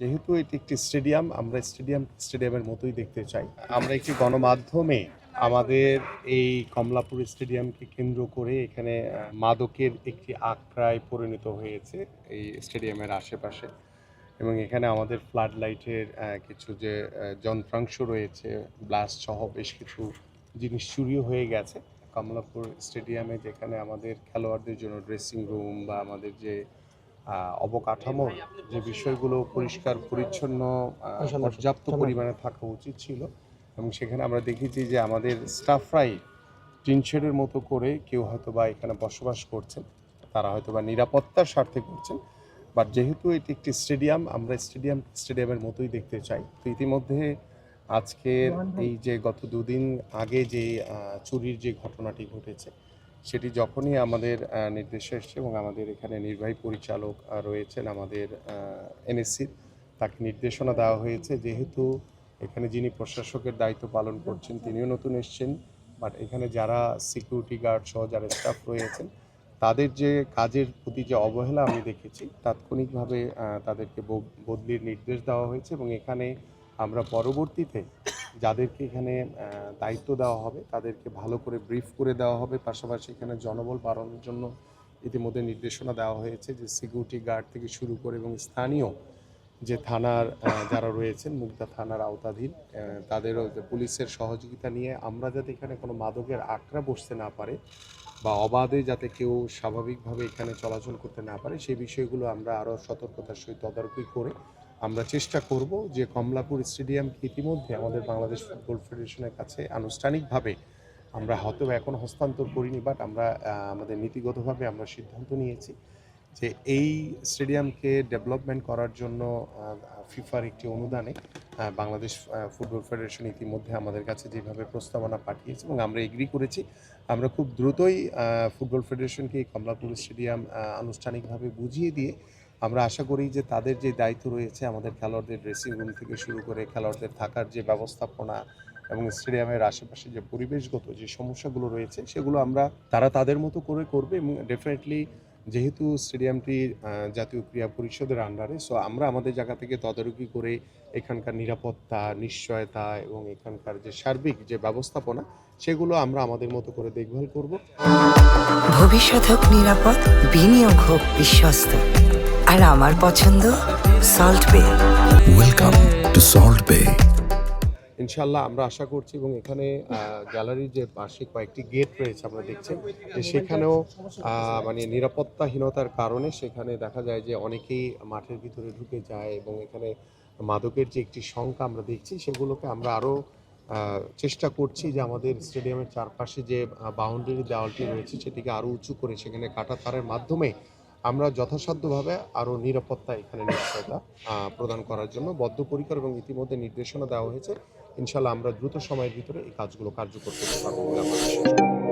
যেহেতু এটি একটি স্টেডিয়াম, আমরা স্টেডিয়ামের মতোই দেখতে চাই। আমরা একটি গণমাধ্যমে আমাদের এই কমলাপুর স্টেডিয়ামকে কেন্দ্র করে এখানে মাদকের একটি আখড়ায় পরিণত হয়েছে এই স্টেডিয়ামের আশেপাশে, এবং এখানে আমাদের ফ্লাড লাইটের কিছু যে যন্ত্রাংশ রয়েছে, ব্লাস্ট সহ বেশ কিছু জিনিস চুরিও হয়ে গেছে কমলাপুর স্টেডিয়ামে, যেখানে আমাদের খেলোয়াড়দের জন্য ড্রেসিং রুম বা আমাদের যে অবকাঠামোর যে বিষয়গুলো পরিষ্কার পরিচ্ছন্ন পর্যাপ্ত পরিমাণে থাকা উচিত ছিল, এবং সেখানে আমরা দেখেছি যে আমাদের স্টাফরাই টিনশেডের মতো করে কেউ হয়তো বা এখানে বসবাস করছেন, তারা হয়তো বা নিরাপত্তার স্বার্থে করছেন। বাট যেহেতু এটি একটি স্টেডিয়াম, আমরা স্টেডিয়ামের মতোই দেখতে চাই। তো ইতিমধ্যে আজকের এই যে গত দুদিন আগে যে চুরির যে ঘটনাটি ঘটেছে, সেটি যখনই আমাদের নির্দেশে এসছে এবং আমাদের এখানে নির্বাহী পরিচালক রয়েছেন আমাদের এনএসসির, তাকে নির্দেশনা দেওয়া হয়েছে, যেহেতু এখানে যিনি প্রশাসকের দায়িত্ব পালন করছেন তিনিও নতুন এসছেন, বাট এখানে যারা সিকিউরিটি গার্ড সহ যারা স্টাফ রয়েছেন তাদের যে কাজের প্রতি যে অবহেলা আমি দেখেছি, তাৎক্ষণিকভাবে তাদেরকে বদলির নির্দেশ দেওয়া হয়েছে, এবং এখানে আমরা পরবর্তীতে যাদেরকে এখানে দায়িত্ব দেওয়া হবে তাদেরকে ভালো করে ব্রিফ করে দেওয়া হবে। পাশাপাশি এখানে জনবল বাড়ানোর জন্য ইতিমধ্যে নির্দেশনা দেওয়া হয়েছে, যে সিকিউরিটি গার্ড থেকে শুরু করে এবং স্থানীয় যে থানার যারা রয়েছেন মুগদা থানার আওতাধীন তাদেরও পুলিশের সহযোগিতা নিয়ে আমরা যাতে এখানে কোনো মাদকের আখড়া বসতে না পারে বা অবাধে যাতে কেউ স্বাভাবিকভাবে এখানে চলাচল করতে না পারে, সেই বিষয়গুলো আমরা আরও সতর্কতার সহিত তদারকি করে আমরা চেষ্টা করব যে কমলাপুর স্টেডিয়ামকে ইতিমধ্যে আমাদের বাংলাদেশ ফুটবল ফেডারেশনের কাছে আনুষ্ঠানিকভাবে আমরা হয়তো এখন হস্তান্তর করিনি, বাট আমরা আমাদের নীতিগতভাবে আমরা সিদ্ধান্ত নিয়েছি যে এই স্টেডিয়ামকে ডেভেলপমেন্ট করার জন্য ফিফার একটি অনুদানে বাংলাদেশ ফুটবল ফেডারেশন ইতিমধ্যে আমাদের কাছে যেভাবে প্রস্তাবনা পাঠিয়েছে এবং আমরা এগ্রি করেছি, আমরা খুব দ্রুতই ফুটবল ফেডারেশনকে এই কমলাপুর স্টেডিয়াম আনুষ্ঠানিকভাবে বুঝিয়ে দিয়ে আমরা আশা করি যে তাদের যে দায়িত্ব রয়েছে আমাদের খেলোয়াড়দের ড্রেসিং রুম থেকে শুরু করে খেলোয়াড়দের থাকার যে ব্যবস্থাপনা এবং স্টেডিয়ামের আশেপাশে যে পরিবেশগত যে সমস্যাগুলো রয়েছে সেগুলো তারা তাদের মতো করে করবে, এবং ডেফিনেটলি যেহেতু স্টেডিয়ামটি জাতীয় ক্রীড়া পরিষদের আন্ডারে, সো আমরা আমাদের জায়গা থেকে তদারকি করে এখানকার নিরাপত্তা, নিশ্চয়তা এবং এখানকার যে সার্বিক যে ব্যবস্থাপনা সেগুলো আমরা আমাদের মতো করে দেখভাল করব। ভবিষ্যৎ হোক নিরাপদ, বিনিয়োগ হোক বিশ্বস্ত, আর আমার পছন্দ সল্ট বে। ওয়েলকাম টু সল্ট বে। ইনশাল্লাহ আমরা আশা করছি, এবং এখানে গ্যালারির যে পাশে কয়েকটি গেট রয়েছে আমরা দেখছি যে সেখানেও মানে নিরাপত্তাহীনতার কারণে সেখানে দেখা যায় যে অনেকেই মাঠের ভিতরে ঢুকে যায়, এবং এখানে মাদকের যে একটি সংখ্যা আমরা দেখছি সেগুলোকে আমরা আরও চেষ্টা করছি যে আমাদের স্টেডিয়ামের চারপাশে যে বাউন্ডারি দেওয়ালটি রয়েছে সেটিকে আরও উঁচু করে সেখানে কাঁটা তারের মাধ্যমে আমরা যথাসাধ্যভাবে আরও নিরাপত্তা এখানে নিশ্চয়তা প্রদান করার জন্য বদ্ধপরিকর, এবং ইতিমধ্যে নির্দেশনা দেওয়া হয়েছে। ইনশাল্লাহ আমরা দ্রুত সময়ের ভিতরে এই কাজগুলো কার্যকর করতে পারবো বলে আমরা বিশ্বাস করি।